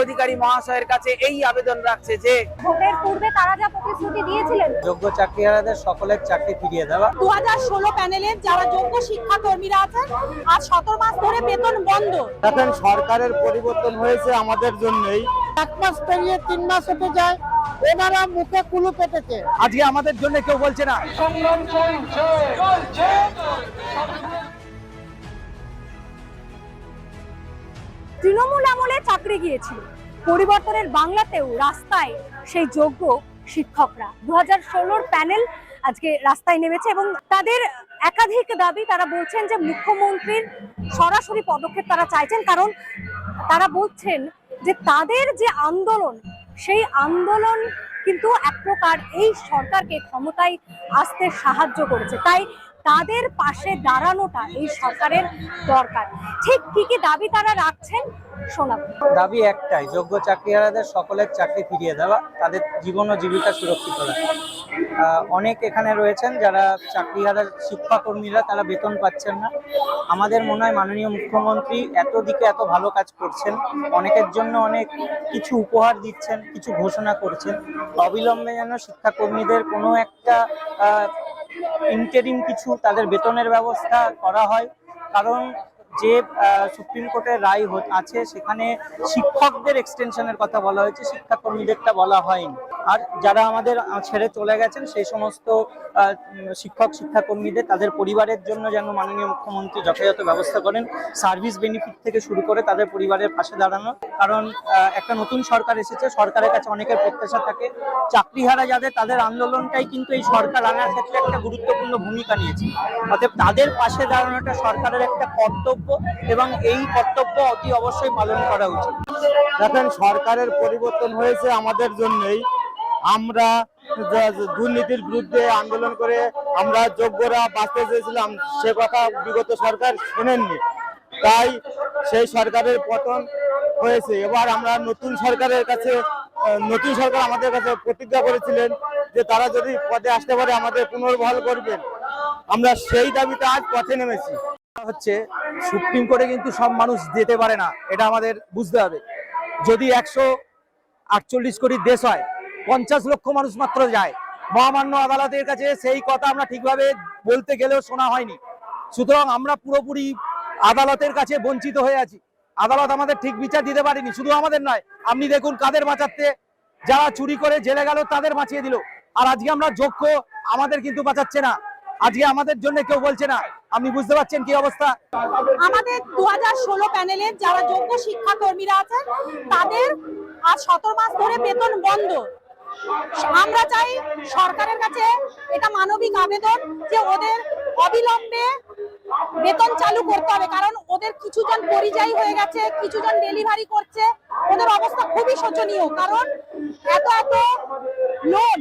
অধিকারী মহাশয়ের কাছে এই আবেদন রাখছে যে ভোটের পূর্বে তারা যা প্রতিশ্রুতি দিয়েছিলেন, যোগ্য চাকরিহারাদের সকলের চাকরি ফিরিয়ে দেওয়া। 2016 প্যানেলের যারা যোগ্য শিক্ষাকর্মীরা আছেন আজ 17 মাস ধরে বেতন বন্ধ। এখন সরকারের পরিবর্তন হয়েছে আমাদের জন্যই। 1 মাস পেরিয়ে 3 মাস হতে যায়, ওনারা মুখে কুলু পেতেছে। আজকে আমাদের জন্য কেউ বলছে না। তৃণমূল আমলে চাকরি গিয়েছিল, পরিবর্তনের বাংলাতেও রাস্তায় সেই যোগ্য শিক্ষকরা 2016 প্যানেল আজকে রাস্তায় নেমেছে এবং তাদের একাধিক দাবি। তারা বলছেন যে মুখ্যমন্ত্রীর সরাসরি পদক্ষেপ তারা চাইছেন, কারণ তারা বলছেন যে তাদের যে আন্দোলন, সেই আন্দোলন কিন্তু এক প্রকার এই সরকারকে ক্ষমতায় আসতে সাহায্য করেছে। তাই তাদের পাশে দাঁড়ানোটা এই সরকারের দরকার। ঠিক কি কি দাবি তারা রাখছেন শোনাবো। দাবি একটাই, যোগ্য চাকরিহারাদের সকলের চাকরি ফিরিয়ে দেওয়া, তাদের জীবন ও জীবিকা সুরক্ষিত রাখা। অনেক এখানে রয়েছেন যারা চাকরিহারা শিক্ষাকর্মীরা, তারা বেতন পাচ্ছেন না। আমাদের মনে হয় মাননীয় মুখ্যমন্ত্রী এত দিকে এত ভালো কাজ করছেন, অনেকের জন্য অনেক কিছু উপহার দিচ্ছেন, কিছু ঘোষণা করছেন। অবিলম্বে যেন শিক্ষাকর্মীদের কোনো একটা ইন্টারিম কিছু তাদের বেতনের ব্যবস্থা করা হয়। কারণ যে সুপ্রিম কোর্টের রায় আছে সেখানে শিক্ষকদের এক্সটেনশনের কথা বলা হয়েছে, শিক্ষাকর্মীদেরটা বলা হয়নি। আর যারা আমাদের ছেড়ে চলে গেছেন সেই সমস্ত শিক্ষাকর্মীদের, তাদের পরিবারের জন্য যেন মাননীয় মুখ্যমন্ত্রী যথাযথ ব্যবস্থা করেন। সার্ভিস বেনিফিট থেকে শুরু করে তাদের পরিবারের পাশে দাঁড়ানো। কারণ একটা নতুন সরকার এসেছে, সরকারের কাছে অনেকের প্রত্যাশা থাকে। চাকরিহারা যাদের, তাদের আন্দোলনটাই কিন্তু এই সরকার আনার ক্ষেত্রে একটা গুরুত্বপূর্ণ ভূমিকা নিয়েছে। অতএব তাদের পাশে দাঁড়ানোটা সরকারের একটা কর্তব্য এবং এই কর্তব্য অতি অবশ্যই পালন করা উচিত। এখন সরকারের পরিবর্তন হয়েছে আমাদের জন্যই। আমরা দুর্নীতির বিরুদ্ধে আন্দোলন করে আমরা যোগ্যরা বাঁচতে চেয়েছিলাম, সে কথা বিগত সরকার শোনেননি। তাই সেই সরকারের পতন হয়েছে। এবার আমরা নতুন সরকার আমাদের কাছে প্রতিজ্ঞা করেছিলেন যে তারা যদি পদে আসতে পারে আমাদের পুনর্বহাল করবেন। আমরা সেই দাবিতে আজ পথে নেমেছি। হচ্ছে সুপ্রিম কোর্টে কিন্তু সব মানুষ যেতে পারে না, এটা আমাদের বুঝতে হবে। যদি 148 কোটির দেশ হয়, 50 লক্ষ মানুষ মাত্র যায়। মহামান্য আদালতের কাছে সেই কথা আমরা ঠিকভাবে বলতে গেলেও শোনা হয়নি। সুতরাং আমরা পুরোপুরি আদালতের কাছে বঞ্চিত হয়ে আছি। আদালত আমাদের ঠিক বিচার দিতে পারেনি। শুধু আমাদের নয়, আপনি দেখুন কাদের বাঁচাতে, যারা চুরি করে জেলে গেল তাদের বাঁচিয়ে দিল। আর আজকে আমরা যোগ্য, আমাদের কিন্তু বাঁচাচ্ছে না। আজকে আমাদের জন্য কেউ বলছে না। আপনি বুঝতে পারছেন কি অবস্থা। আমাদের 2016 প্যানেলের যারা যোগ্য শিক্ষাকর্মীরা আছেন তাদের আজ 17 মাস ধরে বেতন বন্ধ। আমরা চাই সরকারের কাছে, এটা মানবিক আবেদন, যে ওদের অবিলম্বে বেতন চালু করতে হবে। কারণ ওদের কিছুজন পরিযায়ী হয়ে গেছে, কিছুজন ডেলিভারি করছে, ওদের অবস্থা খুবই শোচনীয়। কারণ এত লোন,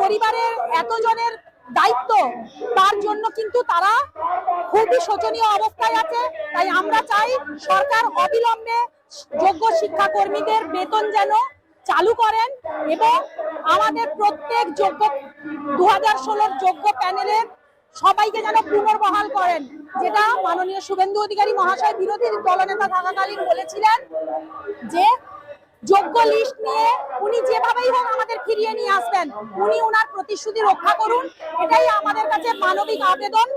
পরিবারের এতজনের দায়িত্ব, তার জন্য কিন্তু তারা খুবই শোচনীয় অবস্থায় আছে। তাই আমরা চাই সরকার অবিলম্বে যোগ্য শিক্ষাকর্মীদের বেতন যেন চালু করেন এবং আমাদের প্রত্যেক যোগ্য 2016 যোগ্য প্যানেলের সবাইকে যেন পুনর্বহাল করেন। যেটা মাননীয় শুভেন্দু অধিকারী মহাশয় বিরোধী দলনেতা থাকাকালীন বলেছিলেন যে যোগ্য লিস্ট নিয়ে উনি যেভাবেই হোক আমাদের ফিরিয়ে নিয়ে আসবেন, উনি ওনার প্রতিশ্রুতি রক্ষা করুন, এটাই আমাদের কাছে মানবিক আবেদন।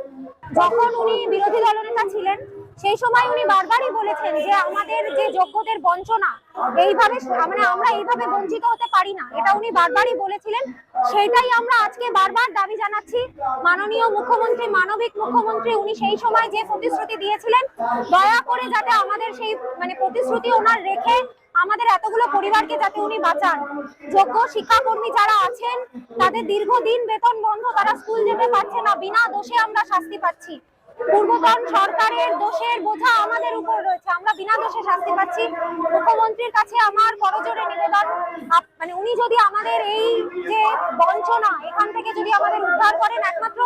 যখন উনি বিরোধী দলনেতা ছিলেন সেই সময় উনি বারবারই বলেছেন যে আমাদের যে যোগ্যদের বঞ্চনা, এইভাবে আমরা এইভাবে বঞ্চিত হতে পারি না, এটা উনি বারবারই বলেছিলেন। সেটাই আমরা আজকে বারবার দাবি জানাচ্ছি। মাননীয় মুখ্যমন্ত্রী, মানবিক মুখ্যমন্ত্রী, উনি সেই সময় যে প্রতিশ্রুতি দিয়েছিলেন, দয়া করে যাতে আমাদের সেই প্রতিশ্রুতি ওনার রেখে আমাদের এতগুলো পরিবারকে যাতে উনি বাঁচান। যোগ্য শিক্ষাকর্মী যারা আছেন তাদের দীর্ঘদিন বেতন বন্ধ, তারা স্কুল যেতে পারছে না, বিনা দোষে আমরা শাস্তি পাচ্ছি। পূর্বতন সরকারের দোষের বোঝা আমাদের উপর রয়েছে, আমরা বিনা দোষে শাস্তি পাচ্ছি। মুখ্যমন্ত্রীর কাছে আমার করজোড়ে নিবেদন, উনি যদি আমাদের এই যে বঞ্চনা, এখান থেকে যদি আমাদের উদ্ধার করেন, একমাত্র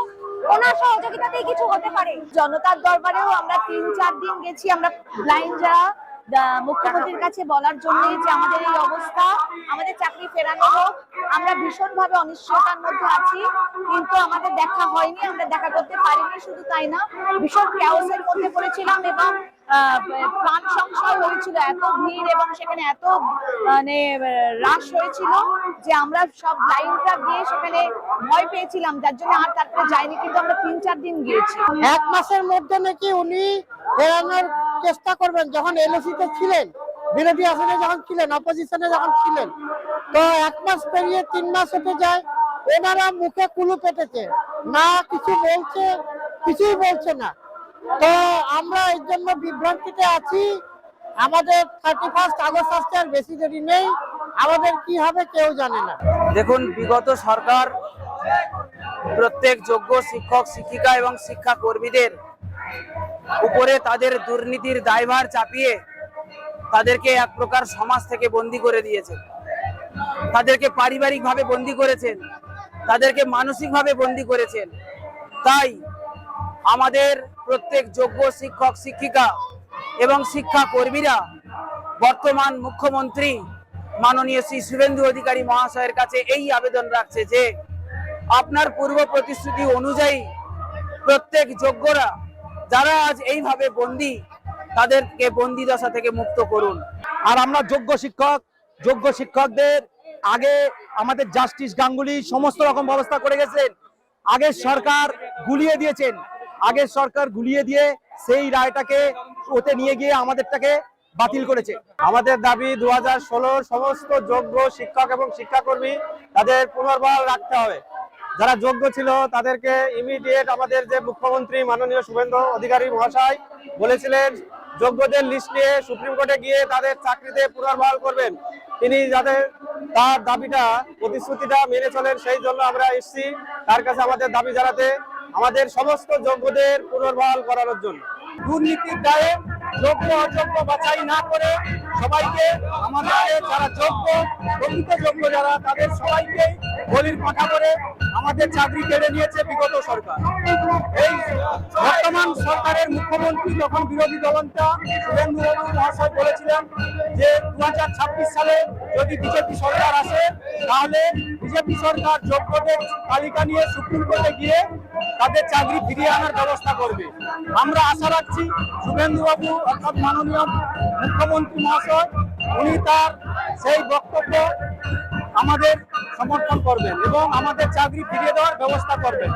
ওনার সহযোগিতাতেই কিছু হতে পারে। জনতার দরবারেও আমরা 3-4 দিন গেছি, আমরা ব্লাইন্ড যারা মুখ্যমন্ত্রীর কাছে বলার জন্য যে আমাদের এই অবস্থা, আমাদের চাকরি ফেরানো হোক। আমরা ভীষণভাবে অনিশ্চয়তার মধ্যে আছি, কিন্তু আমাদের দেখা হয়নি, আমরা দেখা করতে পারিনি। শুধু তাই না, ভীষণ ক্যাওসের মধ্যে পড়েছিলাম এবং প্রাণ সংশয় হয়েছিল, এত ভিড় এবং সেখানে এত মানে রাশ হয়েছিল যে আমরা সব লাইনটা গিয়ে সেখানে ভয় পেয়েছিলাম, যার জন্য আর তারপরে যাইনি, কিন্তু আমরা 3-4 দিন গিয়েছি। 1 মাসের মধ্যে নাকি উনি ফেরানোর চেষ্টা করবেন। যখন এলওসিতে ছিলেন, বিরোধী আসনে যখন ছিলেন, অপোজিশনে যখন ছিলেন, তো 1 মাস পেরিয়ে 3 মাস হতে যায়, ওনারা মুখে কুলু পেটেছে, না কিছু বলছে, কিছুই বলছে না। তো আমরা এর জন্য বিভ্রান্তিতে আছি। আমাদের 31 আগস্ট আসতে আর বেশি দেরি নেই, আমাদের কি হবে কেউ জানে না। দেখুন, বিগত সরকার প্রত্যেক যোগ্য শিক্ষক শিক্ষিকা এবং শিক্ষা কর্মীদের উপরে তাদের দুর্নীতির দায়ভার চাপিয়ে তাদেরকে এক প্রকার সমাজ থেকে বন্দী করে দিয়েছে, তাদেরকে পারিবারিকভাবে বন্দী করেছেন, তাদেরকে মানসিকভাবে বন্দী করেছেন। তাই আমাদের প্রত্যেক যোগ্য শিক্ষক শিক্ষিকা এবং শিক্ষা কর্মীরা বর্তমান মুখ্যমন্ত্রী মাননীয় শ্রী শুভেন্দু অধিকারী মহাশয়ের কাছে এই আবেদন রাখছে যে আপনার পূর্ব প্রতিশ্রুতি অনুযায়ী প্রত্যেক যোগ্যরা যারা আজ এইভাবে বন্দী, তাদেরকে বন্দী দশা থেকে মুক্ত করুন। আর আমরা যোগ্য শিক্ষকদের আগে আমাদের জাস্টিস গাঙ্গুলি সমস্ত রকম ব্যবস্থা করে গেছেন। আগের সরকার গুলিয়ে দিয়েছেন, আগের সরকার গুলিয়ে দিয়ে সেই রায়টাকে ওতে নিয়ে গিয়ে আমাদেরটাকে বাতিল করেছে। আমাদের দাবি 2016 সমস্ত যোগ্য শিক্ষক এবং শিক্ষাকর্মী তাদের পুনর্বহাল রাখতে হবে। যারা যোগ্য ছিল তাদেরকে ইমিডিয়েট, আমাদের যে মুখ্যমন্ত্রী মাননীয় শুভেন্দু অধিকারী মহাশয় বলেছিলেন যোগ্যদের লিস্ট নিয়ে সুপ্রিম কোর্টে গিয়ে তাদের চাকরিতে পুনর্বহাল করবেন, তিনি যাতে তার দাবিটা প্রতিশ্রুতিটা মেনে চলেন, সেই জন্য আমরা এসেছি তার কাছে আমাদের দাবি জানাতে, আমাদের সমস্ত যোগ্যদের পুনর্বহাল করানোর জন্য। দুর্নীতির দায়ে যোগ্য অযোগ্য বাছাই না করে সবাইকে, আমাদের যারা যোগ্য প্রকৃত যোগ্য যারা, তাদের সবাইকে বলির পাঠা করে আমাদের চাকরি কেড়ে নিয়েছে বিগত সরকার। এই বর্তমান সরকারের মুখ্যমন্ত্রী যখন বিরোধী দলনেতা শুভেন্দু মহাশয় বলেছিলেন যে 2026 সালে যদি বিজেপি সরকার আসে তাহলে বিজেপি সরকার যোগ্যদের তালিকা নিয়ে সুপ্রিম কোর্টে গিয়ে তাদের চাকরি ফিরিয়ে আনার ব্যবস্থা করবে। আমরা আশা রাখছি শুভেন্দু বাবু অর্থাৎ মাননীয় মুখ্যমন্ত্রী মহাশয় উনি তার সেই বক্তব্য আমাদের সমর্থন করবেন এবং আমাদের চাকরি ফিরিয়ে দেওয়ার ব্যবস্থা করবেন।